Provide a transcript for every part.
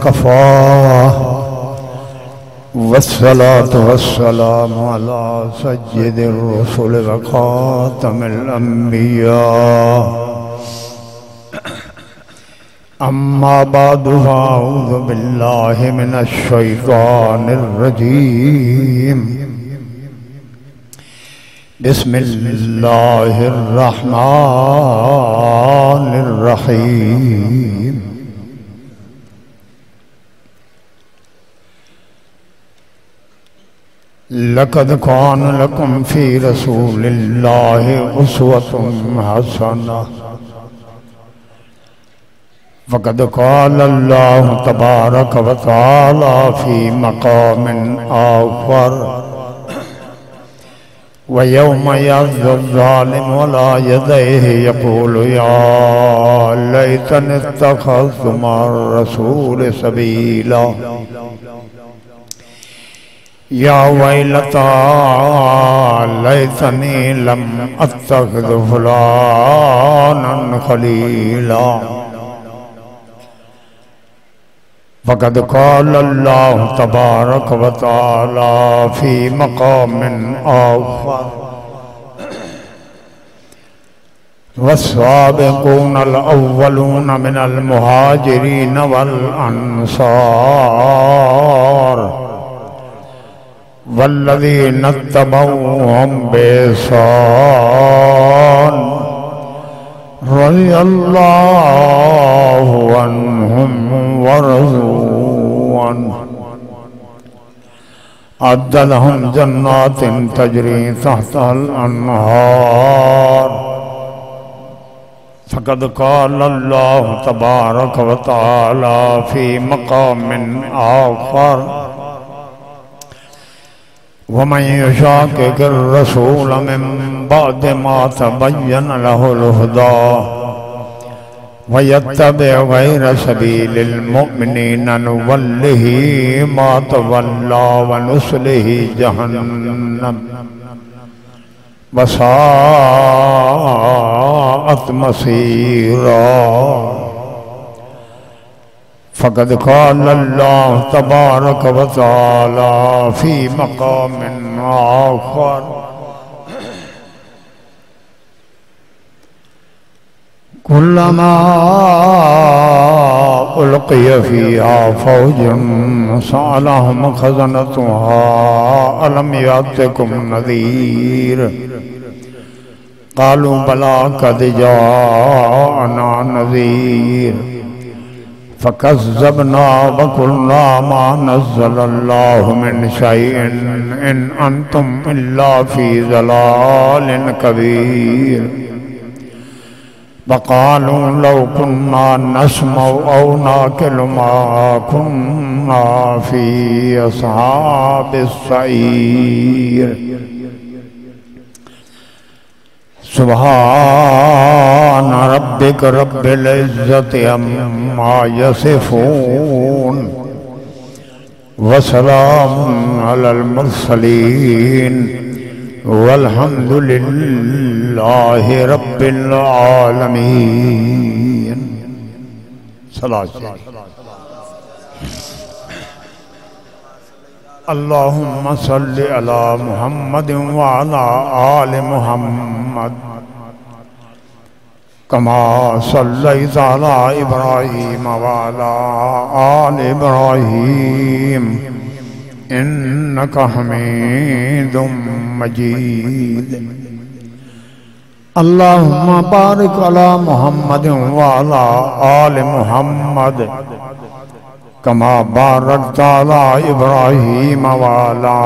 वकफ़ा वस्सलातु वस्सलामु अला सय्यिदिर रसूल व खातमिल अंबिया अम्मा बादु अऊज़ु बिल्लाहि मिनश शैतानिर रजीम बिस्मिल्लाहिर रहमानिर रहीम। लक़द कान लकुम फ़ी रसूलिल्लाहि उस्वतुन हसना फ़क़द क़ाल अल्लाहु तबारक व तआला फ़ी मक़ामिन आख़र व यौम यअज़्ज़ु ज़ालिमु अला यदैहि यक़ूलु या लैतनी इत्तख़ज़्तु मअर रसूलि सबीला या वैलता लैतनी लम अत्तख़िज़ फुलानन खलीला फ़क़द क़ाल अल्लाहु तबारक व तआला फ़ी मक़ामिन आख़र वस्साबिक़ूनल अव्वलून मिनल मुहाजिरीन वल अंसार वल्लज़ीना इत्तबऊहुम बिइहसान रज़ियल्लाहु अन्हुम व रज़ू अन्हु अअद्द लहुम जन्नातिन तजरी तहतहल अन्हार फ़क़द क़ाल अल्लाहु तबारक व तआला फ़ी मक़ामिन आख़र वमन युशाक़िक़िर रसूल मिन बअद मा तबय्यन लहुल हुदा वयत्तबि गैर सबीलिल मुअमिनीन नुवल्लिहि मा तवल्ला व नुस्लिहि जहन्नम वसाअत मसीरा। फ़क़द क़ाल अल्लाहु तबारक व तआला फ़ी मक़ामिन आख़र कुल्लमा उल्क़िय फ़ीहा फ़ौजुन सअलहुम ख़ज़नतुहा अलम यातिकुम नज़ीर क़ालू बला क़द जाअना नज़ीर फ़कज़्ज़बना व क़ुलना मा नज़्ज़लल्लाहु मिन शैइन इन अंतुम इल्ला फ़ी ज़लालिन कबीर वक़ालू लौ कुन्ना नस्मउ औ नाक़िलु मा कुन्ना फ़ी अस्हाबिस सईर। सुब्हान रब्बिक रब्बिल इज़्ज़ति अम्मा यसिफ़ून व सलामुन अलल मुरसलीन वल्हम्दुलिल्लाहि रब्बिल आलमीन। सलात अल्लाहुम्मा सल्लि अला मुहम्मद व अला आलि मुहम्मद कमा सल्लैता अला इब्राहीम व अला आलि इब्राहीम इन्नका हमीदुम मजीद। अल्लाहुम्मा बारिक अला मुहम्मद व अला आलि मुहम्मद कमा बारकता अला इब्राहीम व अला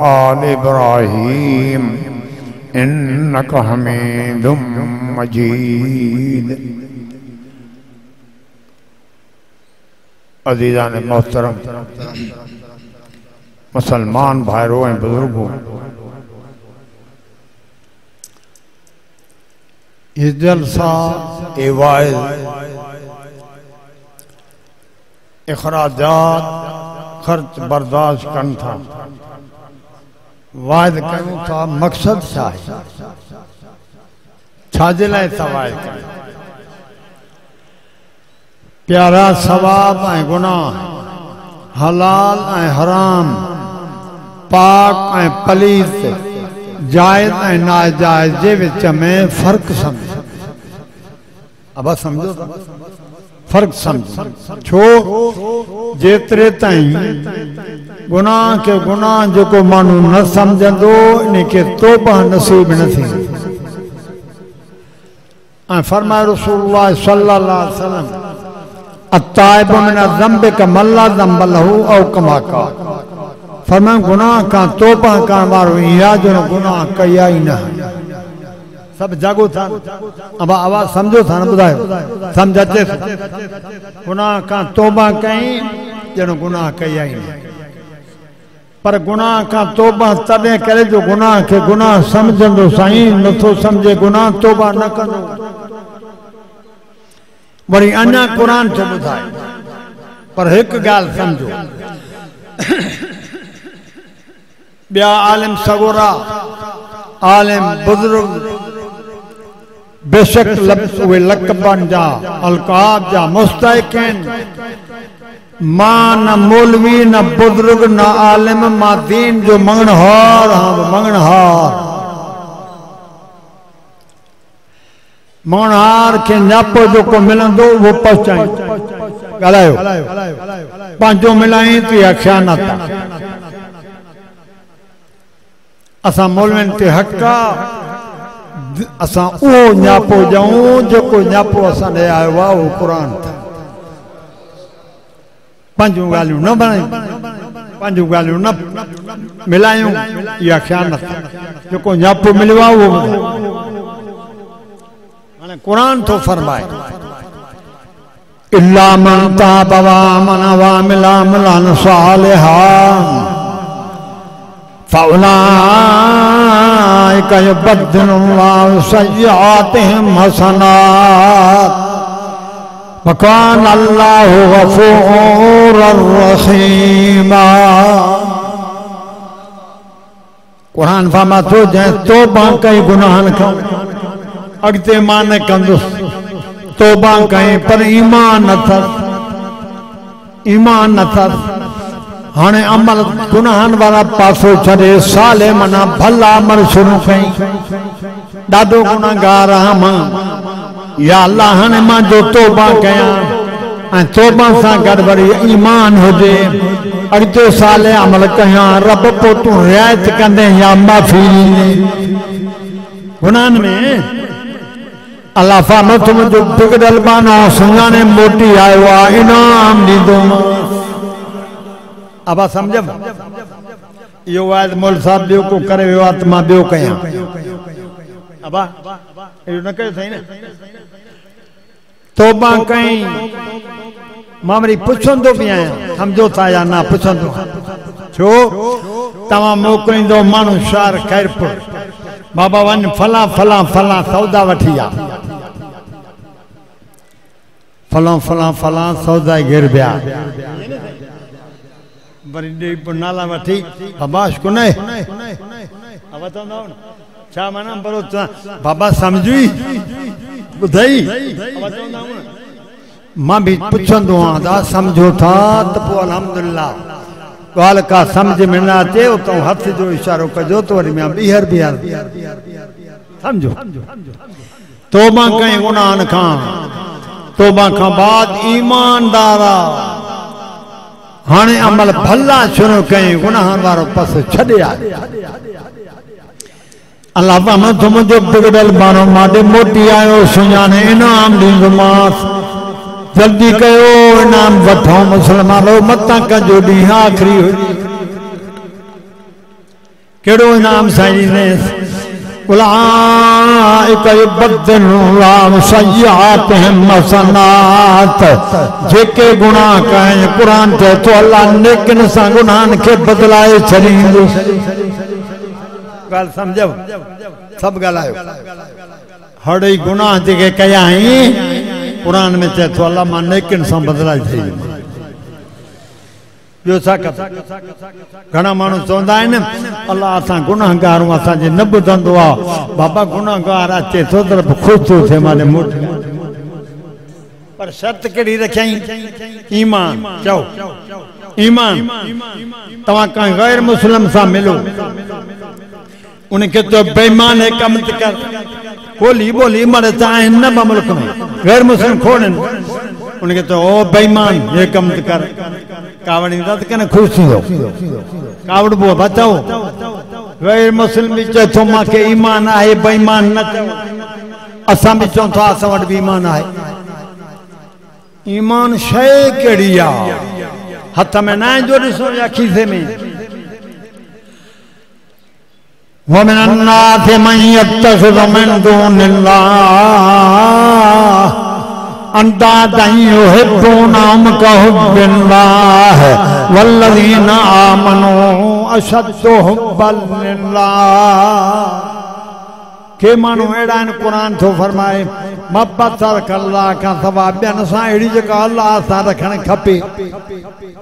आलि इब्राहीम इन्नका हमीदुम मजीद। अज़ीज़ान मोहतरम मुसलमान भाइयों एवं बुजुर्गों, ये जलसा एवाइज इखराजात खर्च बर्दाश्त करन था वायद करूं था मकसद छा है छाजे लाइ था वायद करूं प्यारा सवाब ऐं गुनाह, हलाल ऐं हराम, पाक ऐं पलीत, जायज़ ऐं नाजायज़ जे विच में फ़र्क़ समझ। अब समझो फ़र्क़ समझ। छो जेतिरे ताईं गुनाह के गुनाह जेको माण्हू न समझंदो इनखे तौबा नसीब न थींदी। ऐं फरमाए रसूलुल्लाह सल्लल्लाहु अलैहि वसल्लम अत्ताइबु मिन ज़म्बि कमन ला ज़म्ब लहू औ कमा क़ाल। फरमाए गुनाह का तौबा करण वारो इहा जो गुनाह कया ई न। सब जागो था। अब आवाज समझो था न बुधायो समझ अचे थो। गुनाह का तौबा कई जनो गुनाह कया ई न। पर गुनाह का तौबा तॾहिं करे जो गुनाह के गुनाह समझंदो साईं नथो समझे गुनाह तौबा न कंदो। वरी अञा कुरान थो ॿुधाए। पर हिकु ॻाल्हि समझो ॿिया आलिम सगोरा आलिम बुज़ुर्ग बेशक उहे लक़बनि जा अलक़ाब जा मुस्तहिक़ आहिनि। मां न मौलवी न बुज़ुर्ग न आलिम मां दीन जो मंगणहार हाँ मंगणहार। मंगणहार खे न्यापो जेको मिलंदो उहो पहुचाई ॻाल्हायो पंहिंजो मिलाई त इहा ख़यानत आहे। असां मौलवियुनि ते हक़ आहे असां उहो न्यापो ॾियूं जेको न्यापो असां ॾे आयो आहे उहो क़ुर था। पंहिंजूं ॻाल्हियूं न बणायूं पंहिंजूं ॻाल्हियूं न मिलायूं इहा ख़यानत आहे। जेको न्यापो मिलियो आहे उहो हाणे क़ुर थो फरमाए इल्ला मन ताब व आमन व अमिल अमलन सालिहान फउलाइका युबद्दिलुल्लाहु सय्यिआतिहिम हसनात व कान अल्लाहु गफूरर रहीमा। कुरान फरमातो जंहिं तौबा कई गुनाहनि खां अॻिते मां न कंदुसि तौबा कई पर ईमान न अथसि ईमान न अथसि। हाणे अमल गुनाहनि वारा पासो छॾे साले माना भला अमल शुरू कई ॾाढो गुनाहगार आहियां मां या अल्लाह हाणे मां जो तौबा कयां ऐं तौबा सां गॾु वरी ईमान हुजे अॻिते साले अमल कयां रब पोइ तूं रिआयत कंदे या माफ़ी ॾींदे गुनाहनि में। अल्लाह फरमातो मुंहिंजो बिगड़ल बानो सुञाणे मोटी आयो आहे इनाम ॾींदोमांसि। अब समझ यो वायद मोल साहब ॿियो को करे वियो आहे त मां ॿियो कयां। अब इहो न कयो सही न तौबा कई मां वरी पुछंदो बि आहियां सम्झो था या न पुछंदो। छो तव्हां मोकिलींदो माण्हू शहर खैरपुर बाबा वञ फलां फलां फलां सौदा वठी आ फलां फलां फलां सौदा गिर बिया वरी नाला वठी बाबाश को नहीं छा माना बरो बाबा समझी ॿुधई मां भी पुछंदो आहियां समझो था तो पोइ अल्हम्दुलिल्लाह ॻाल्हि का समझ में न अचे तो हथ जो इशारो कजो तो वरी मां ॿीहर समझो। तौबा कई गुनाहनि खां तौबा खां बाद ईमानदार हाणे अमल भला शुरू कई गुनाहनि वारो पासो छॾे आयो। अल्लाह फरमातो मुंहिंजो बिगड़ल बानो माॾे मोटी आयो सुञाणे इनाम ॾींदोमांसि। जल्दी कयो इनाम वठो मुसलमानो मतां कजो ॾींहुं आख़िरी हुजे। कहिड़ो इनाम साईं ॾींदेसि उलाइका युबद्दिलुल्लाहु सय्यिआतिहिम हसनात। जेके गुनाह कनि क़ुरान चए थो अल्लाह नेकिन सां गुनाहनि खे बदिलाए छॾींदो। ॻाल्हि सम्झो सभु ॻाल्हायो हड़ई गुनाह जेके कया आहिनि क़ुरान में चए थो अल्लाह मां नेकिन सां बदिलाए छॾींदो। ॿियो छा कर घणा माण्हू चवंदा आहिनि अल्लाह असां गुनाहगार आहियूं असांजे न ॿुधंदो आहे बाबा गुनाहगार अचे थो त ख़ुशि थो थिए माने पर शर्त केड़ी रखई ईमान चओ ईमान तवा कहीं गैर मुस्लिम सा मिलो उनके तो बेईमान है कम कर बोली बोली मर चाहे न मुल्क में गैर मुस्लिम खोड़न उनके तो ओ बेईमान ये कम कर कावड़ी रद कने खुशी हो कावड़ बो बचाओ गैर मुस्लिम भी चो मां के ईमान है बेईमान न चो असा भी चो था असा वट भी ईमान है ईमान शय केड़ी आ हाथ में ना जो दिसो या खीसे में ومن الناس من يتخذ من دون الله أندادا يحبونهم كحب الله والذين آمنوا أشد حبا لله के मानू एड़ा इन कुरान तो फरमाए मोहब्बत सर अल्लाह का सवाब बेन सा एड़ी जगह अल्लाह सा रखण खपे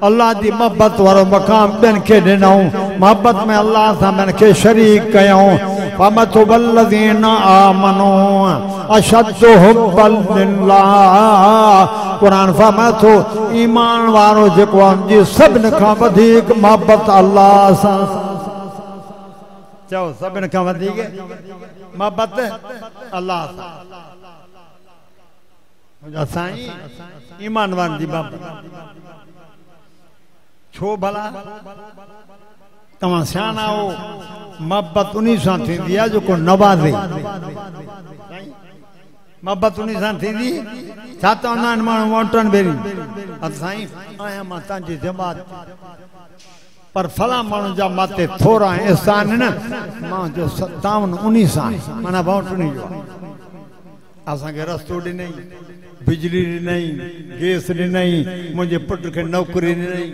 अल्लाह दी मोहब्बत वारो मकाम बेन के देनऊ मोहब्बत में अल्लाह सा बेन के शरीक कयो फमतु वल्लज़ीना आमनू अशद्दु हुब्बन लिल्लाह कुरान फमतु ईमान वारो जेको जी सभिन खां वधीक मोहब्बत अल्लाह सा चओ सभिन खां वधीक मोहब्बत अल्लाह सा साईं ईमान वारनि जी मोहब्बत छो भला तव्हां सियाणा हो मोहब्बत उन्हीं सां थींदी आहे जेको नवाज़े मोहब्बत उन्हीं सां थींदी छा चवंदा आहिनि माण्हू वोटनि भेरी साईं आहियां मां तव्हांजी जमात पर फला मानू जा माते थोड़ा एहसान न मां जो तावन उन्हीं सा माना बाउंटनी जो असा के रस्तो ॾिनई बिजली ॾिनई गैस ॾिनई मुंहिंजे पुट खे नौकरी ॾिनई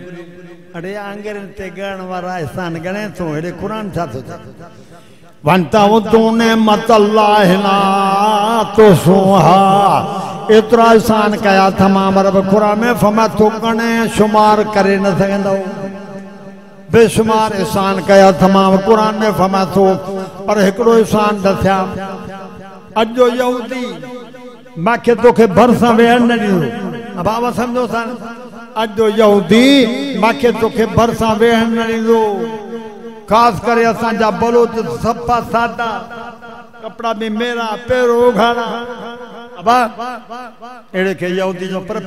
अड़े आंगरनि ते ॻण वारा एहसान ॻणे थो हेॾे क़ुरान छा थो चए वंता उतूने मतल्लाह ला तो सुहा एतिरा एहसान कया तमाम रब क़ुरान में फमा तो ॻणे शुमार करे न सघंदो बेशुमार एहसान कया तमाम कुरान में फमा तो पर एकड़ो एहसान दसिया अजो यहूदी माखे तोखे भरसा वेहण न ॾींदो बाबा समझो सन अजो यहूदी माखे तोखे भरसा वेहण न ॾींदो खास करे असांजा बलोच सफ़ा सादा कपड़ा भी मेरा पैरो उघाड़ा अबा एड़े के यहूदी जो पर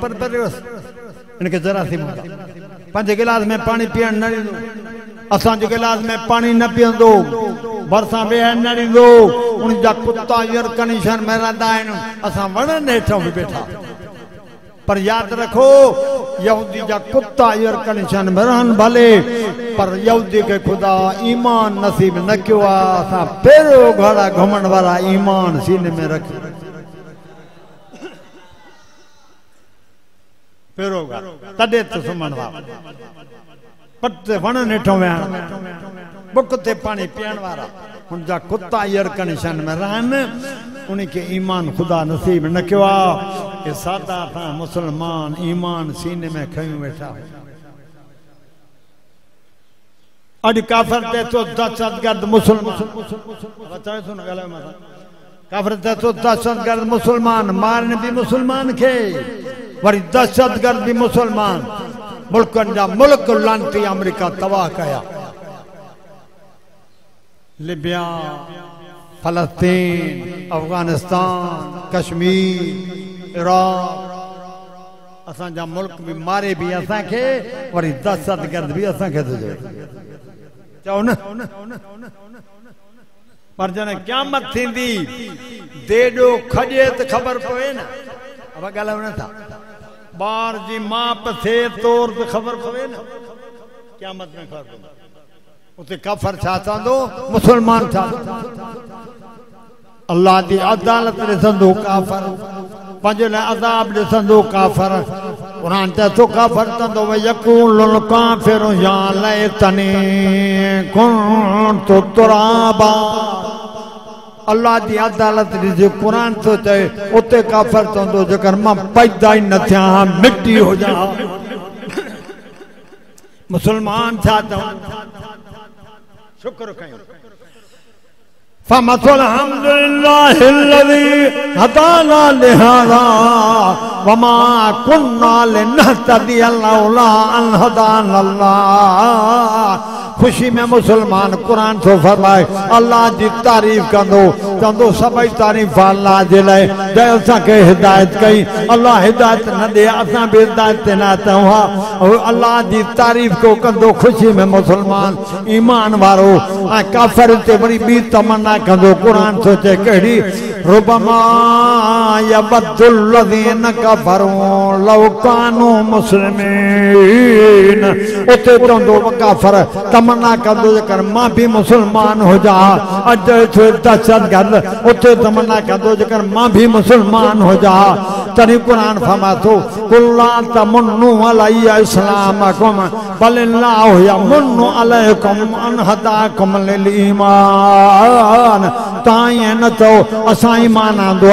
इनके जरा सी पंज गिलास में पानी पीअण न ॾींदो असां जो गिलास में पानी न पीअंदो भरसां वेहण न ॾींदो उन जा कुत्ता एयर कंडीशन में रहंदा आहिनि असां वणनि हेठां बि वेठा पर यादि रखो यहूदी जा कुत्ता एयर कंडीशन में रहनि भले पर यहूदी के खुदा ईमान नसीब न कयो आहे असां पहिरियों घड़ा घुमण वारा ईमान सीने में रखी तॾहिं त सुम्हण वारा पट ते वणनि हेठो वेहण बुक ते पाणी पीअण वारा उन जा कुत्ता एयर कंडीशन में रहनि उनखे ईमान खुदा नसीब न कयो आहे कि सादा था मुसलमान ईमान सीने में खयूं वेठा अॼु काफ़िर ते तो दहशतगर्द मुसलमान काफ़िर ते तो दहशतगर्द मुसलमान मारन भी मुसलमान खे वरी दहशतगर्द भी मुसलमान मुल्कनि जा मुल्क लानती अमेरिका तबाह कया लिबिया फलस्तीन अफगानिस्तान कश्मीर इराक असांजा मुल्क भी मारे भी असांखे वरी दहशतगर्द भी असांखे थो चओ न पर जॾहिं क़यामत थींदी देॾो खॼे त ख़बर पवे न अब ॻाल्हायो नथा बार जी माप थे तौर पे खबर पवे न क़यामत में खबर पवे उते काफर छा चवंदो मुसलमान छा अल्लाह दी अदालत ॾिसंदो काफर पंहिंजे लाइ अज़ाब ॾिसंदो काफर क़ुरान चए थो काफर चवंदो यक़ूलुल काफ़िरु या लैतनी कुन्तु तुराबा अल्लाह दी अदालत ॾिसे क़ुरान थो चए उते काफर चवंदो जेकर मां पैदा ई न थियां मिट्टी हो जा मुसलमान छा चवनि शुक्र कयूं फमसल हम्दुलिल्लाहिल्लज़ी हदाना लिहाज़ा वमा कुन्ना लिनहतदिया लौला अन हदानल्लाह। खुशी में मुसलमान कुरान तो फरमाए अल्लाह की तारीफ कंदो चंदो सभई तारीफ अल्लाह जे लाए जे असा के हिदायत कई अल्लाह हिदायत न दे असा भी हिदायत न तवा अल्लाह की तारीफ को कंदो खुशी में मुसलमान ईमान वारो आ काफिर ते बड़ी बी तमन्ना कंदो कुरान सोचे केड़ी रुबमा यबद्दुल लज़ीन कफरू लौ कानू मुस्लिमीन। उते चंदो काफिर तमन्ना कंदो जेकर मां भी मुसलमान हो जा अज दहशतगर्द उते तमन्ना कंदो जेकर मां भी मुसलमान हो जा। तरी कुरान फरमातो कुल्ला तमन्नु अलैया इस्लामकुम बलिल्लाहु यमुन्नु अलैकुम अन हदाकुम लिल ईमान। ताई न तो असा ईमान आंदो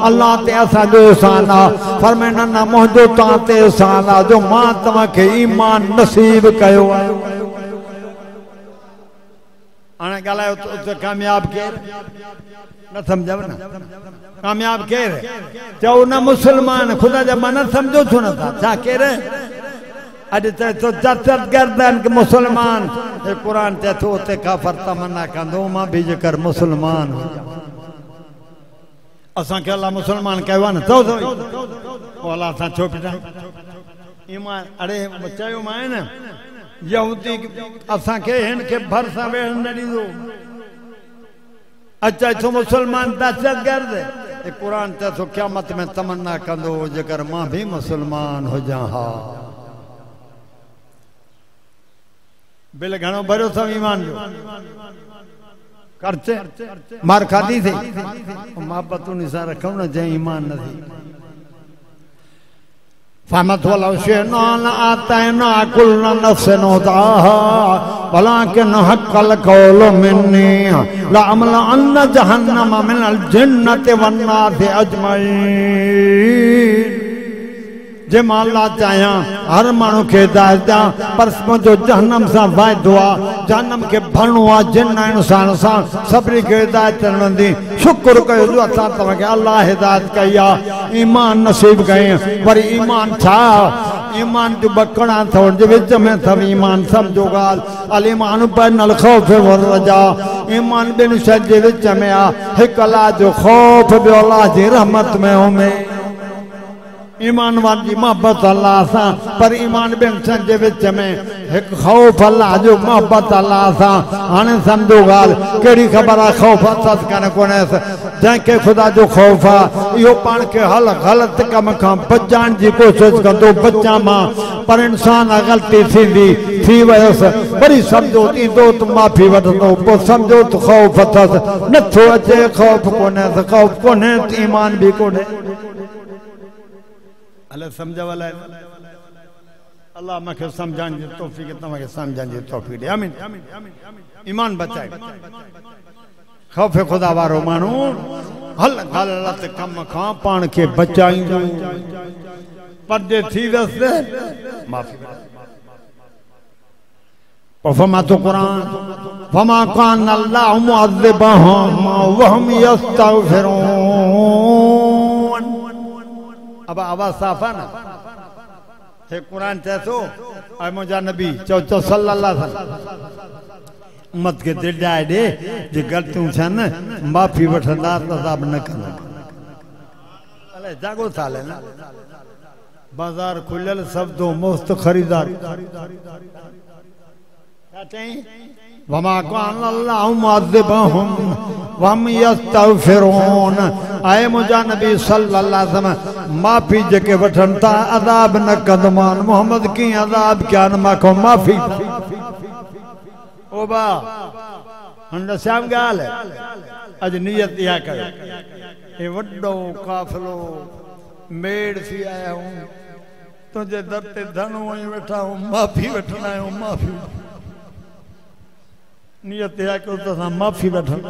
अल्लाह ते असा जो एहसान आ फरमाना न मुंहिंजो तां ते एहसान आ जो मां तव्हांखे ईमान नसीब कयो आहे। हाणे ॻाल्हायो त कामयाब केर न सम्झव न कामयाब केर चओ न मुसलमान ख़ुदा जा मां न सम्झो छो नथा छा केर अॼु चए थो दहशतगर्द आहिनि मुसलमान हे क़ुर चए थो उते काफ़िर तमन्ना कंदो मां बि जेकर मुसलमान असांखे अलाह मुसलमान कयो आहे न चओ पोइ अलाह सां छो पिटायूं ईमान अड़े चयोमांइ न यहूदी असांखे हिन खे भरिसां वेहण न ॾींदो अच्छा थो मुसलमान दहशतगर्द क़ुर चए थो क़यामत में तमन्ना कंदो जेकर मां भी मुसलमान हुजां हा बिल घणो भरियो अथव ईमान जो खर्च मार खाधी थी मोहब्बत उन सां रखूं न जंहिं ईमान न थी फमत वलो शेना आतना कुल नफ्सिन हुदाहा वलाकिन हक़ल क़ौलु मिन्नी लअमल अन्न जहन्नम मिनल जिन्नति वन नासि अजमईन। जे मां अल्लाह चाहियां हर माण्हू खे हिदायत ॾियां पर मुंहिंजो जहन्नम सां वाइदो आहे जहन्नम खे भरणो आहे जिन इंसान सां सभिनी खे हिदायत मिलंदी। शुक्र कयो जो असां तव्हांखे अल्लाह हिदायत कई आहे ईमान नसीब कई पर ईमान छा ईमान जो बकड़ा अथव जे विच में अथव ईमान सम्झो ॻाल्हि अल ईमान बैनल ख़ौफ़ वर रजा ईमान ॿिनि शइ जे विच में आहे हिकु अलाह जो ख़ौफ़ ॿियो अलाह जी रहमत में उमेद ईमान वारी मोहब्बत अल्लाह सां पर ईमान ॿिनि शयुनि जे विच में हिकु ख़ौफ़ अल्लाह जो मोहब्बत अल्लाह सां। हाणे सम्झो ॻाल्हि कहिड़ी ख़बर आहे ख़ौफ़ अथसि कान कोन्हेसि जंहिंखे ख़ुदा जो ख़ौफ़ आहे इहो पाण खे हल ग़लति कम खां बचाइण जी कोशिशि कंदो बचां मां पर इंसान ग़लती थींदी थी वियसि वरी सम्झो ईंदो त माफ़ी वठंदो पोइ सम्झो त ख़ौफ़ अथसि नथो अचे ख़ौफ़ कोन्हेसि ख़ौफ़ कोन्हे त ईमान बि कोन्हे अल्लाह समझ वाला है अल्लाह मखे समझाने की तौफीक तव्हांखे समझाने की तौफीक दे आमीन ईमान बचाए खौफ खुदा वारो माण्हू हल ग़लत कम खां पाण खे बचाईंदो पर जे थी वियसि माफ़ी फमा तो कुरान फमा कान अल्लाह मुअज़्ज़िबहुम व हुम यस्तगफिरून। अब आवाज साफ है ना हे कुरान चए थो ऐं मुंहिंजा नबी चओ चओ सल्लल्लाहु अलैहि वसल्लम उम्मत खे दिलि ॾाए ॾे जे ग़लतियूं थियनि माफ़ी वठंदा त अज़ाब न कंदा अलाए जागो था हले न बाज़ार खुलियल सब दो मुफ़्त ख़रीदार छा चई वमा कान अल्लाहु मुअज़्ज़िबहुम व हुम यस्तगफिरून। आए मुंहिंजा नबी सल्लल्लाहु अलैहि वसल्लम माफ़ी जेके वठनि था अज़ाब न कंदोमान मोहम्मद कीअं अज़ाब कया न मां माफ़ी ओ बा हुन श्याम ॻाल्हि अॼु नियत इहा कयो हे वॾो काफ़िलो मेड़ थी आया आहियूं तुंहिंजे दर ते धणो ऐं वेठा आहियूं माफ़ी वठंदा आहियूं माफ़ी नियत इहा कयो त असां माफ़ी वठूं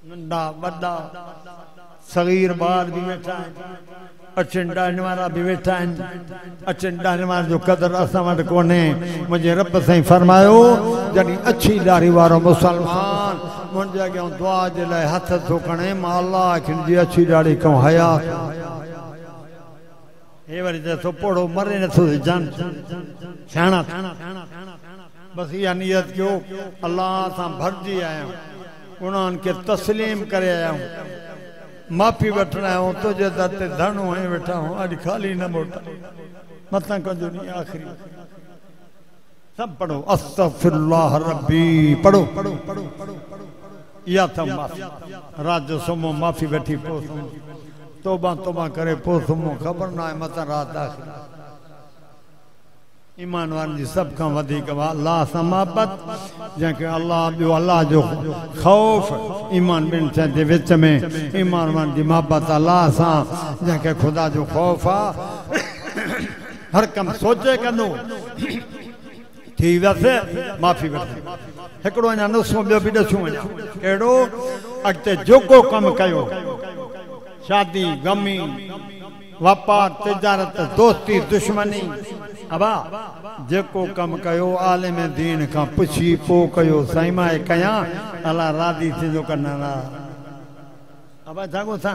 नंढा वॾा सगीर ॿार बि वेठा आहिनि अचनि ॾाहनि वारा बि वेठा आहिनि अचनि ॾाहनि वारनि जो क़दुरु असां वटि कोन्हे मुंहिंजे रब साईं फरमायो जॾहिं अछी ॾाढ़ी वारो मुसलमान मुंहिंजे अॻियां दुआ जे लाइ हथ थो खणे मां अलाह खे जी अछी ॾाढी कयूं हयात हे वरी चए थो पोड़ो मरे नथो जान सियाणा बस इहा नियत कयो अलाह सां भरिजी आहियां उन्हनि खे तस्लीम करे आहियां माफ़ी वठण आहियूं तुंहिंजे दर ते धरणो हणी वेठा आहियूं अॼु ख़ाली न मोटा मथां कजो नी आख़िरी सब पढ़ो अस्तगफिरुल्लाह रब्बी पढ़ो या था माफ़ी रात जो सुम्हो माफ़ी वठी पोइ तौबा तौबा करे पोइ सुम्हो ख़बर न आहे मथां रात आख़िरी ईमान वारनि जी सभ खां वधीक अल्लाह सां मोहबत जंहिंखे अल्लाह ॿियो अल्लाह जो ख़ौफ़ ईमान ॿिनि शयुनि जे विच में ईमान वारनि जी मोहबत अल्लाह सां जंहिंखे ख़ुदा जो ख़ौफ़ आहे हर कमु सोचे कंदो थी वियसि माफ़ी वठे हिकिड़ो अञा नुस्ख़ो ॿियो बि ॾसूं अञा अहिड़ो अॻिते जेको कमु कयो शादी गमी वापार तिजारत दोस्ती दुश्मनी अबा जेको कमु कयो आलिम दीन खां पुछी पोइ कयो साईं मां कयां अलाह राज़ी थींदो कनि अबा जागो था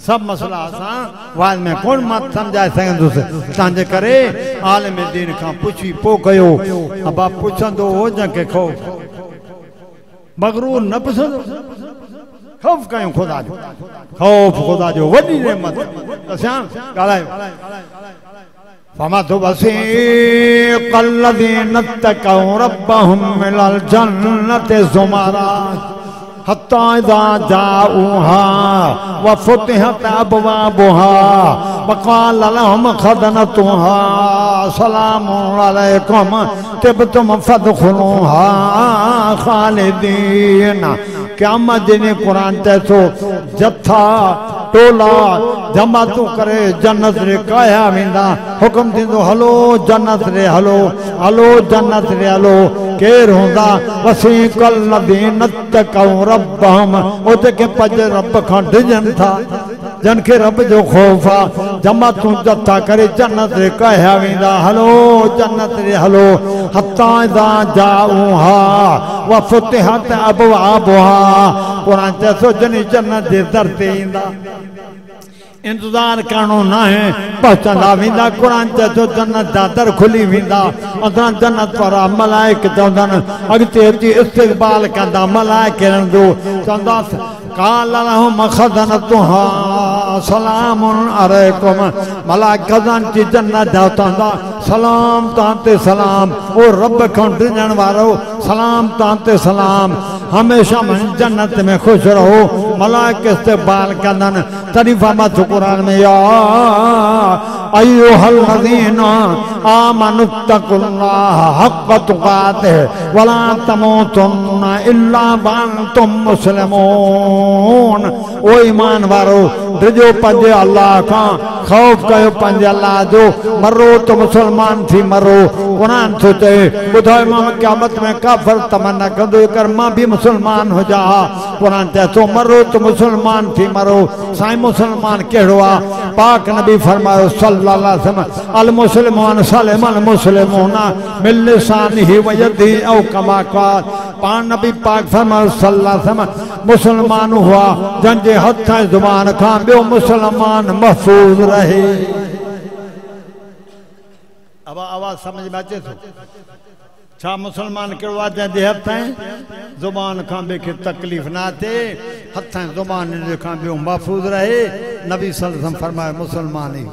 सब मसला असां वाल में कोन मां सम्झाए सघंदुसि तव्हांजे करे आलिम दीन खां पुछी पोइ कयो अबा पुछंदो हो जंहिंखे ख़ौफ़ मगरूर न पुछंदो ख़ौफ़ कयूं ख़ुदा जो ख़ौफ़ ख़ुदा जो वॾी नेमत असां ॻाल्हायो فَمَثُ وَسِيقَ الَّذِينَ اتَّقَوْا رَبَّهُمْ إِلَى الْجَنَّةِ زُمَرًا حَتَّى إِذَا جَاءُوهَا وَفُتِحَتْ أَبْوَابُهَا وَقَالَ لَهُمْ خَزَنَتُهَا سَلَامٌ عَلَيْكُمْ طِبْتُمْ فَادْخُلُوهَا خَالِدِينَ क़यामत जिने कुरान चए थो जथा टोला जमातूं करे जन्नत रे काया वेंदा हुकुम थींदो हलो जन्नत रे हलो हलो जन्नत रे हलो केर हूंदा वसीक़ल लदीन तक़ऊ रब्बहुम ओ जेके पंज रब खां डिॼनि था जिनखे रब जो ख़ौफ़ आहे जमातूं जथा करे जन्नत रे काया वेंदा हलो जन्नत रे हलो हत्ता इज़ा जाऊहा वफ़ुतिहत अबवाबुहा कुरान चए थो जॾहिं जन्नत जे दर ते ईंदा इंतजार करणो न आहे पहुचंदा वेंदा कुरान चए थो जन्नत जा दर खुली वेंदा असां जन्नत वारा मलाइक चवंदा अॻिते अची इस्तक़बाल कंदा मलाइक रहंदो चवंदासीं قال لهم خزنتها سلام عليكم ملائک خزان کی جنت جاتا سلام تانتے سلام او رب کھن ڈجن وارو سلام تانتے سلام ہمیشہ من جنت میں خوش رہو ملائک استقبال کندن تعریف مت قرآن میں یا ایھا الذین آمنوا اتقوا الله حق تقاته ولا تموتن الا وانتم مسلمون او ایمان وارو ڈجو पंज अल्लाह खां ख़ौफ़ कयो पंज अल्लाह जो मरो तो मुसलमान थी मरो कुरान थो चए ॿुधायो मां क़यामत में काफ़िर तमन्ना कंदो कर मां भी मुसलमान हो जा कुरान चए थो मरो तो मुसलमान थी मरो साईं मुसलमान कहिड़ो आहे पाक नबी फरमायो सल्लल्लाहु अलैहि वसल्लम अल मुस्लिमान सलिमल मुस्लिमून मिन लिसानिही व यदिही औ कमा क़ाल पान नबी पाक फरमायो सल्लल्लाहु अलैहि वसल्लम मुसलमान हुआ जंहिंजे हथ ऐं ज़ुबान खां ॿियो मुसलमान महफूज़ रहे अब आवाज़ समझ में अचे थो छा मुसलमान कहिड़ो आहे जंहिंजे हथ ऐं ज़ुबान खां ॿिए खे तकलीफ़ न अचे हथ ऐं ज़ुबान खां ॿियो महफूज़ रहे नबी सल्लल्लाहु अलैहि वसल्लम फरमायो मुसलमान ई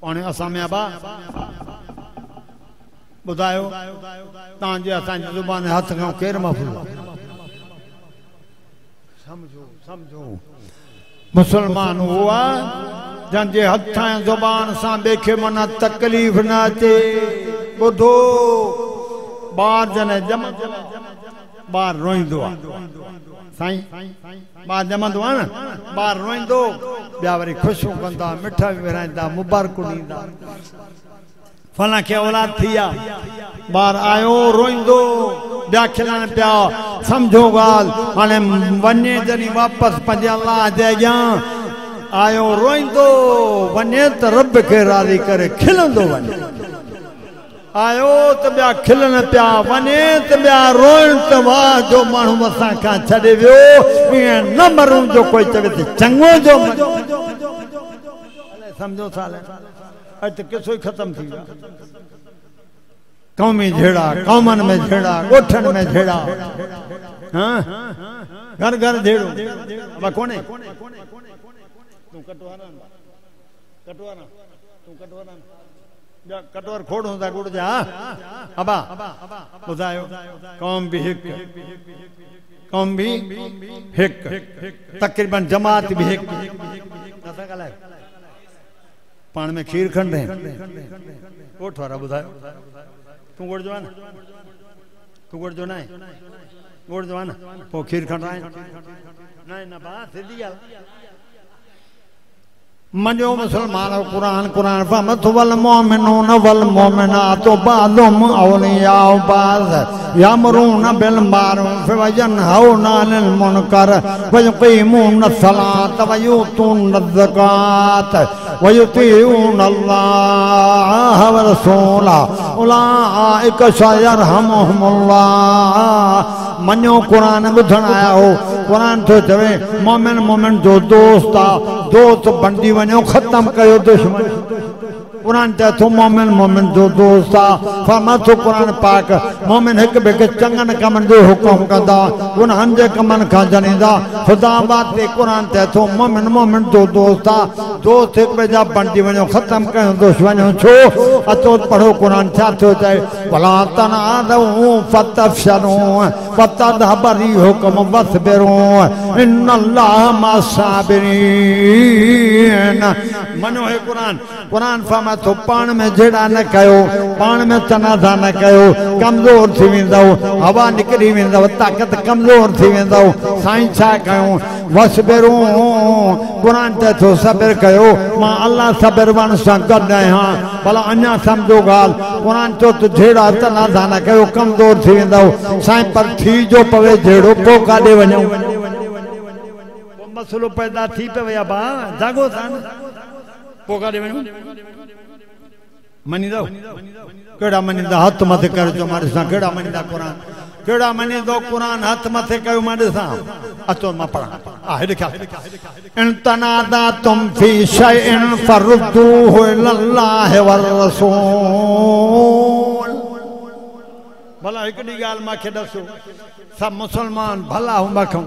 हाणे असां में अबा ॿुधायो तव्हांजे असांजी ज़ुबान हथ खां केरु महफूज़ समझो समझो मुसलमान हुआ जंहिंजे हथ ऐं ज़ुबान सां ॿिए खे माना तकलीफ़ न अचे ॿुधो ॿार जॾहिं ॿार रोईंदो आहे साईं ॿार ॼमंदो आहे न ॿार रोईंदो ॿिया वरी ख़ुशियूं कंदा मिठा विराईंदा मुबारकूं ॾींदा फलां खे औलाद थी आहे ॿार आयो रोईंदो ॿिया खिलण पिया सम्झो ॻाल्हि हाणे वञे जॾहिं वापसि पंहिंजे अलाह जे अॻियां आयो रोईंदो वञे त रब खे राज़ी करे खिलंदो वञे आयो त ॿिया खिलनि पिया वञे त ॿिया रोइण त वाह जो माण्हू असां खां छॾे वियो ईअं न मरूं जो कोई चवे त चङो जो सम्झो था अॼु त किसो ई ख़तम थी वियो क़ौमी झेड़ा क़ौमनि में झेड़ा ॻोठनि में झेड़ा हाँ घर घर झेड़ो अब कोने तू कटवारा तू कटवारा कटोर खोड़ होता गुड़ जा अबा बुधायो कौम भी हिक तकरीबन जमात भी हिक पान में खीर खंड है कोठ वारा बुधायो तू गुड़ जो ना तू गुड़ जो ना है गुड़ जो ना वो खीर खंड रहा है नहीं ना बात सीधी है मजो मुसलमान कुरान कुरान फमत वल मोमिनून वल मोमिनात बादुम औलिया बाज़ यमरून बिल मारूफ व यनहौना अनिल मुनकर व युकीमून सलात व यूतून ज़कात व युतीऊन अल्लाह व रसूला उलाइक सयरहमुहुमुल्लाह मनो कुरान बुधण आया हो कुरान तो चवे मोमिन मोमिन जो दोस्त आ दोस्त बंदी वनो खत्म कयो दुश्मन कुरान ते तो मोमिन मोमिन जो दोस्त आ फरमातो कुरान पाक मोमिन एक बे के चंगन कमन जो हुकुम कंदा गुनाहन जे कमन का जनीदा खुदा बात ते कुरान ते तो मोमिन मोमिन जो दोस्त आ दोस्त एक बे जा बंदी वनो खत्म कयो दुश्मन छो अतो पढ़ो कुरान छा तो चाहे भला तनादू फतफशरू फतदहबरी हुकुम वसबिरू इन्नल्लाह मासाबिरीन मनो है कुरान कुरान फरमा तो पान में झेड़ा न कयो पान में तनाज़ा न कयो कमजोर थी वेंदो हवा निकरी वेंदो ताकत कमजोर थी वेंदो साईं छा कयो वसबिरू कुरान ते तो सब्र कयो मां अल्लाह सब्र वन सां गॾु आहियां भला अञा सम्झो ॻाल्हि कुरान तो झेड़ा तनाज़ा न कयो कमजोर थी वेंदो साईं पर थी जो पवे झेड़ो पोइ काॾे वञूं मसलो पैदा थी पे वया बा जागो था पोइ काॾे वञूं मनींदो केड़ा मनींदा हथ मथे कर जो मारे सां केड़ा मनींदा कुरान केड़ा मनींदो कुरान हथ मथे कयो मारे सां अचो मां पढ़ा आ हेॾे ख्याल इन तनादा तुम फी शैइन फरुद्दूहु इलल्लाहि वर रसूल भला हिकड़ी ॻाल्हि मांखे ॾसो सब मुसलमान भला हूं मखूं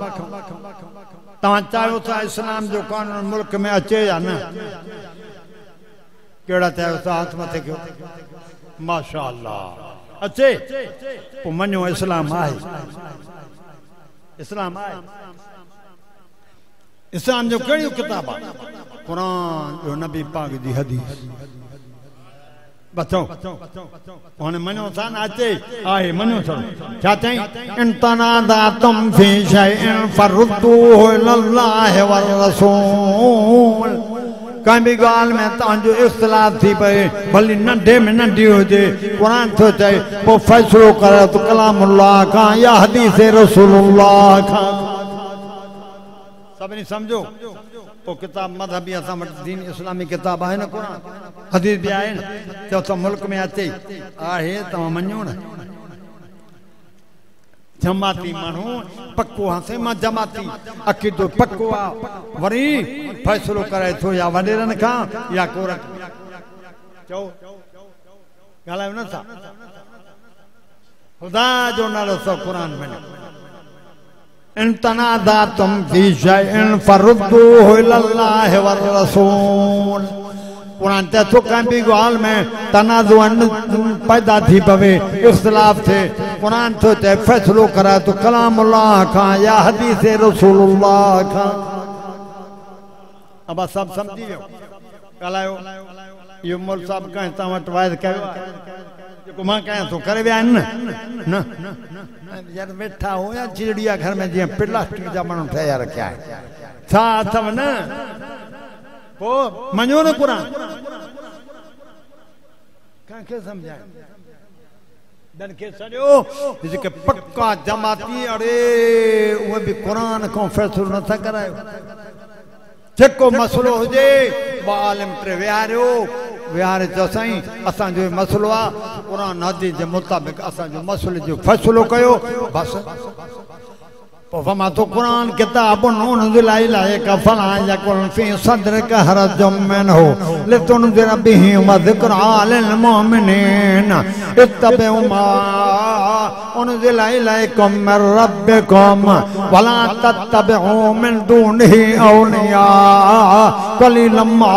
तव्हां चाहियो था इस्लाम जो कानून मुल्क में अचे या न केड़ा चाहियो था हथ मथे कयो माशाअल्लाह अचे पोइ मञो इस्लाम आहे इस्लाम आहे इस्लाम जो कहिड़ियूं किताब आहे कुरान जो नबी पाक जी हदीस बचो उन्हें मनो था ना अचे आहे मनो था क्या चाहिए इन तनाज़अतुम फी शैइन फरुद्दूहु इलल्लाहि वर रसूल कहीं भी गाल में तव्हांजो इख्तिलाफ थी पए भली नंढे में नंढी हुजे कुरान थो चए पोइ फ़ैसिलो करे तो कलामुल्लाह खां या हदीस रसूलुल्लाह खां सभिनी समझो वो किताब मजहबी असां वटि दीन इस्लामी किताब है ना कुरान हदीस भी आहे न चओ त मुल्क में अचे आहे तव्हां मञो न जमाती माण्हू पक्को हासे मां जमाती अकीदो पक्को आ वरी फ़ैसिलो करे थो या वॾेरनि खां या कोर चओ ॻाल्हायो न था ख़ुदा जो नालो सो क़ुरान में इन तनाज़अतुम फी शैइन फरुद्दूहु इलल्लाहि वर रसूल कुरान ते तो कंहिं बि ॻाल्हि में तनाज़ुअन पैदा थी पवे इख्तिलाफ थे कुरान तो चए फ़ैसिलो कराए तो कलामुल्लाह खां या हदीस रसूलुल्लाह खां अब सब समझी वियो ॻाल्हायो इहो मोल साहब कंहिं तव्हां वटि वाइद कयो जेको मां कयां थो करे विया आहिनि न यार वेठा हो या चिड़िया घर में जीअं प्लास्टिक जा माण्हू ठहिया रखिया आहिनि छा अथव न पोइ मञो न कुरान कंहिंखे सम्झाए दन के सॼो जेके पक्का जमाती अड़े उहे बि कुरान खां फ़ैसिलो नथा करायो जेको मसलो हुजे ॿ आलिम टे विहारियो विहारे चयो साईं असांजो मसलो आहे क़ुरान हदीस जे मुताबिक़ असांजो मसले जो फ़ैसिलो कयो बसि फमा तो कुरान किताब उनज़िल इलैका फला यकुन फी सदरिका हरजुम मिनहु लितुनज़िर बिही व ज़िक्रा लिल मुमिनीन इत्तबिउ मा उनज़िल इलैकुम मिन रब्बिकुम वला तत्तबिउ मिन दूनिही औलिया क़लीलन मा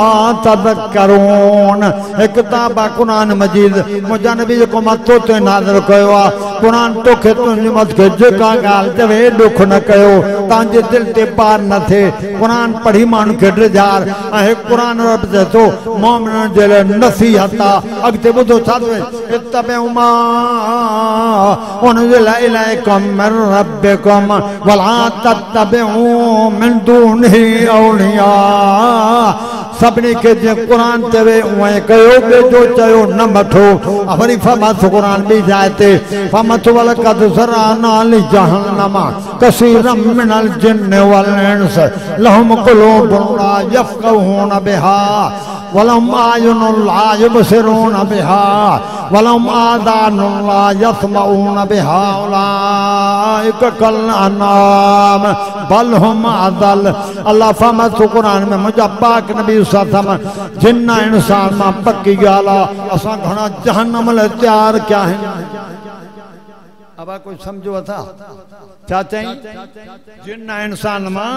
तज़क्करून किताब कुरान मजीद मुंहिंजा नबी जेको मथो ते नाज़िल कयो आहे कुरान तोखे तुंहिंजे मथे जेका ॻाल्हि चवे ॾुख न कयो तव्हांजे दिल ते पार न थिए कुरान पढ़ी माण्हू खे ड्रिजार ऐं कुरान रब चए थो मोमिननि जे लाइ नसीहत आहे अॻिते ॿुधो छा थो इत्तबिउ मा उनज़िल इलैकुम मिन रब्बिकुम वला तत्तबिउ मिन दूनिही औलिया सभिनी खे जीअं क़ुरान चवे उएं कयो ॿिए जो चयो न मठो वरी फमथ क़ुरान ॿी जाइ ते फमथ वलक़द ज़रअना लिजहन्नम कसीरम मिनल जिन्न वल इंस लहुम क़ुलूबुन ला यफ़क़हून बिहा वलहुम आयुनुन ला युबसिरून बिहा वलहुम आदानुन ला यस्मऊन बिहा उलाइका कल अनाम बल हुम अदल अल्लाह फमथ क़ुरान में मुंहिंजा पाक नबी साथम जिन्न इंसान मां पक्की ॻाल्हि आहे असां घणा जहन्नम लाइ तयार कया आहिनि अब कोई समझो था क्या चाहिए जिन इंसान मां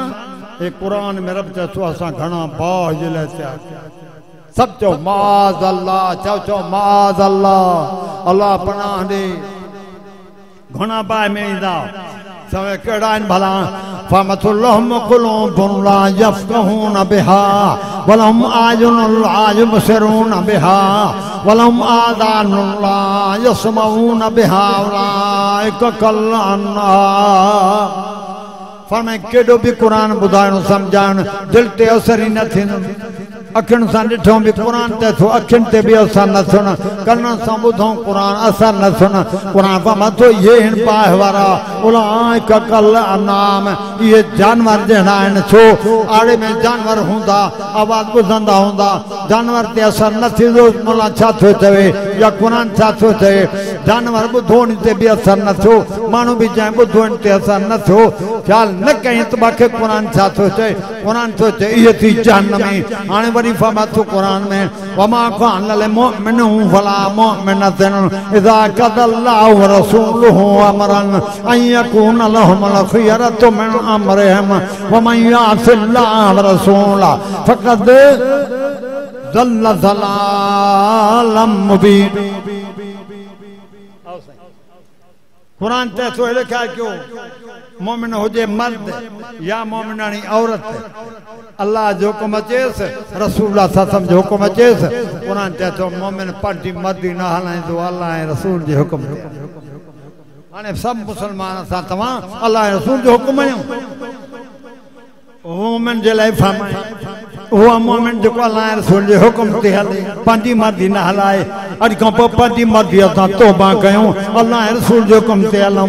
ये कुरान में रब चो असां घणा बाज लाइ तयार सब चो माज़ अल्लाह चो माज़ अल्लाह अल्लाह पनाह दे घणा बाय में ईंदा सवे केड़ा आहिनि भला फमथुल्लहुम क़ुलूबुन ला यफ़क़हून बिहा वलहुम आयुनुन ला युबसिरून बिहा वलहुम आदानुन ला यस्मऊन बिहा उलाइका कल अनाम फरमाए केॾो बि क़ुरान ॿुधाइणो सम्झाइणो दिलि ते असर ई न थींदो अखियुनि सां ॾिठो बि क़ुरान ते थो अखियुनि ते बि असर न थियण कननि सां ॿुधूं क़ुरान असर न थियण क़ुरान खां मथो इहे हिन पाए वारा उलाइका कल अनाम इहे जानवर जहिड़ा आहिनि छो आड़े में जानवर हूंदा आवाज़ ॿुधंदा हूंदा जानवर ते असर न थींदो मोला छा थो चवे या क़ुरान छा थो चवे जानवर ॿुधो ते बि असर न थियो माण्हू बि जंहिं ॿुधो ते असर न थियो ख़्यालु न कहीं तो बाक़ी कुरान छा थो चए कुरान थो चए इहे थी जहन्नमी हाणे वरी फमथ क़ुरान में वमा कान लिल मुमिनिन वला मुमिनतिन इज़ा क़दल्लाहु व रसूलुहु अमरन अन यकून लहुमुल खियरतु मिन अमरिहिम व मन यअसिल्लाह व रसूलहु फ़क़द ज़ल्ल ज़लालम मुबीन कुरान ते तो लिखा क्यों मोमिन हुजे मर्द या मोमिनानी औरत अल्लाह जो हुकुम अचेस रसूलुल्लाह सल्लल्लाहु जो हुकुम अचेस कुरान ते तो मोमिन पार्टी मर्दी न हलाइंदो अल्लाह ऐं रसूल जे हुकुम हाणे सब मुसलमान सां तव्हां अल्लाह ऐं रसूल जो हुकुम आहियो मोमिन जे लाइ फरमाए हुआ मोमिन जेको अल्लाह ऐं रसूल जे हुकुम ते हले पंहिंजी मर्दी न हलाए अॼु खां पोइ पंहिंजी मर्दी असां तौबा कयूं अल्लाह ऐं रसूल जे हुकुम ते हलूं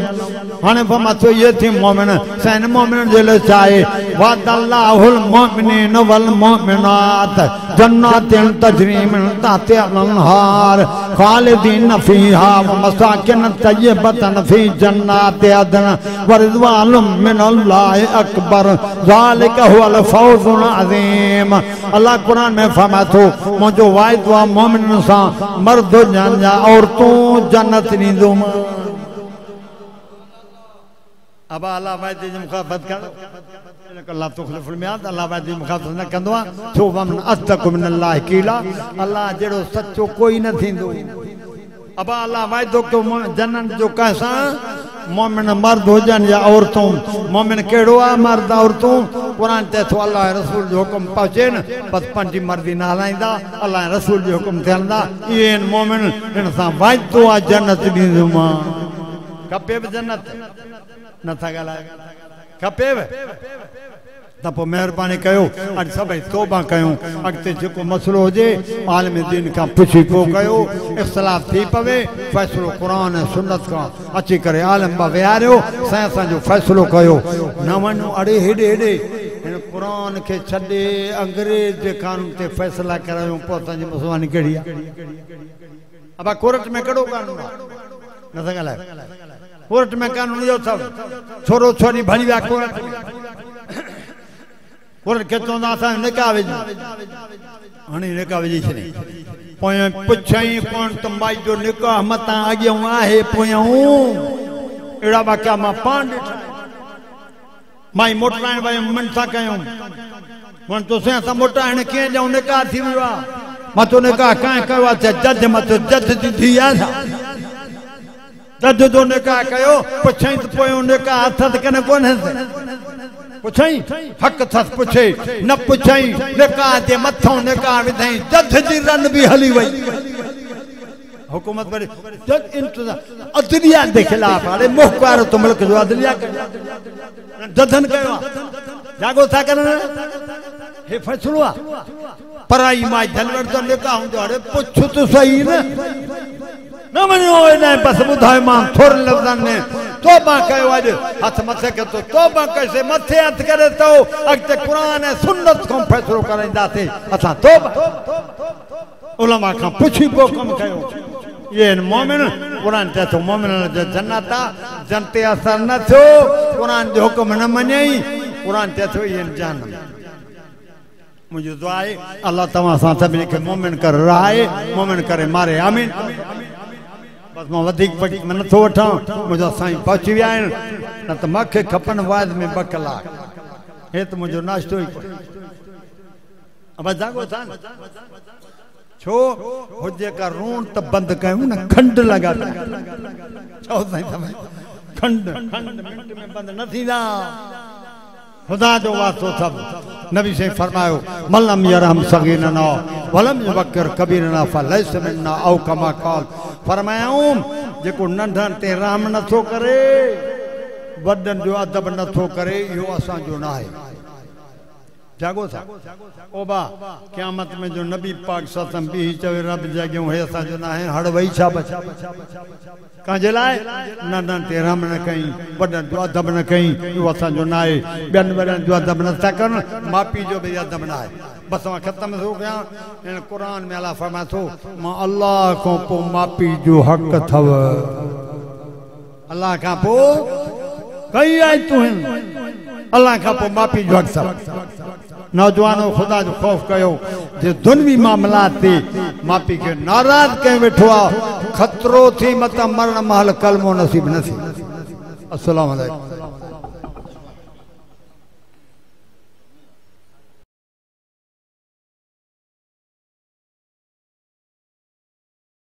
हाणे मथो इहे थी मोमिन सन मोमिन जे लाइ छा आहे वअदल्लाहुल मुमिनीन वल मुमिनात जन्नातिन तजरी मिन तहतिहा अल-अनहार खालिदीन फीहा व मसाकिन तय्यबतन फी जन्नाति अदन व रिज़वानुम मिनल्लाहि अकबर ज़ालिका हुवल फौज़ुल अज़ीम अल्लाह कुरान में फरमाए थो मुंहिंजो वाइदो आहे मोमिननि सां मर्द हुजनि या औरतूं जन्नत ॾींदुमि अब अल्लाह वाइदे जी मुखालफ़त कर अल्लाह तुखलिफुल मियाद अल्लाह वाइदे जी मुखालफ़त न कंदो आहे छो वमन अस्तक़ु मिनल्लाहि क़ीला अल्लाह जहिड़ो सचो कोई न थींदो अब अल्लाह वाइदो कयो जन्नत जो कंहिंसां मोमिन मर्द हुजनि या औरतूं मोमिन कहिड़ो आहे मर्द औरतूं कुरान ते थो अल्लाह रसूल जो हुकुम पहुचे न बसि पंहिंजी मर्दी न हलाईंदा अल्लाह रसूल जो हुकुम ते हलंदा इहे आहिनि मोमिन हिन सां वाइदो आहे जन्नत ॾींदुमां खपे बि जन्नत नथा ॻाल्हाए खपेव त पोइ महिरबानी कयो अॼु सभई तौबा कयूं अॻिते जेको मसइलो हुजे आलिम दीन खां पुछी पोइ कयो इख़्तिलाफ़ थी पवे फ़ैसिलो क़ुरान ऐं सुन्नत खां अची करे आलिम बि विहारियो साईं असांजो फ़ैसिलो कयो न वञो अड़े हेॾे हेॾे हिन क़ुरान कुरान के छड़े अंग्रेज के कानून ते फैसला करायूं पोइ असांजी मुसलमानी कहिड़ी आहे अब कोर्ट में कहिड़ो कानून आहे न था ॻाल्हायो कोर्ट में कानून इहो अथव छोरो छोरी भली विया कोर्ट खे चवंदा असां निकाह विझूं हाणे निकाह विझी छॾियईं पोइ पुछई कोन त माई जो निकाह मतां अॻियां आहे पोयां अहिड़ा वाकिया मां पाण ॾिठा माई मोटाइण वई मन सां कयूं मन तोसे असां मोटाइण कीअं ॾियूं निकाह थी वियो आहे मां तो निकाह कंहिं कयो आहे जज मां तो जज जी थी आहे जज जो निकाह कयो पुछई त पोइ निकाह अथसि की न कोन्हे पुछई हक़ अथसि पुछे न पुछई निकाह जे मथां निकाह विधई जज जी रन बि हली वई हुकूमत पर जज इंतज़ाम अदलिया के खिलाफ हाणे मुख्तार तो मुल्क जो अदलिया जजन कयो आहे जागो था करन हे फैसलो आहे पराई माई जनवर तो निकाह हूंदो हाणे पुछ त सही न वञो बस ॿुधायो मां थोरनि लफ़्ज़नि में तौबा कयो अॼु हथ मथे के तो तौबा कयोसीं मथे हथ करे तो अॻिते क़ुरान ऐं सुन्नत खां फ़ैसिलो कराईंदासीं असां तौबा उलमा खां पुछी पोइ कमु कयो ये मोमिन कुरान ते तो मोमिन जो जन्नत जन ते असर न थियो कुरान जो हुक्म न मञई कुरान ते तो ये जहन्नम मुझे दुआ है अल्लाह तमाम सां सभिनी खे मोमिन कर रहाए मोमिन करे मारे आमीन बस मां वधीक न थो वठां मुंहिंजा साईं पहुची विया आहिनि न त मूंखे खपनि वाइद में 2 कलाक हे त मुंहिंजो नाश्तो ई अब जागो था छो हुजे का रोन त बंद कयूं न खंड लगा छो साईं समय खंड मिनट में बंद न थींदा खुदा जो वास्तो सब नबी से फरमायो मलम यरहम सगीरना वलम युबक्किर कबीरना फलैस मिन्ना औ कमा क़ाल फरमायूं जेको नंढन ते रहम न थो करे वडन जो अदब न थो करे इहो असां जो न आहे जागो था ओबा क़यामत में जो नबी पाक सतम भी चवे रब जगियो है असां जो न आहे हड़ वई छा बचा काजे लाए नंढन ते रहम न कई वडन जो अदब न कई इहो असां जो न आहे ॿियनि वॾनि जो अदब न था कनि माउ पीउ जो बि अदब न आहे बस मां ख़त्म थो कयां इन क़ुरान में अल्लाह फरमाए थो मां अल्लाह खां पोइ माउ पीउ जो हक़ अथव अल्लाह खां पोइ कई आयतूं आहिनि अल्लाह खां पोइ माउ पीउ जो हक़ अथव नौजवानों खुदा जो खौफ कयो जे दुनवी मामलात ते माउ पीउ खे नाराज़ कयो वेठो आहे खतरो थी मत मरण महल कलमो नसीब न थी अस्सलाम वालेकुम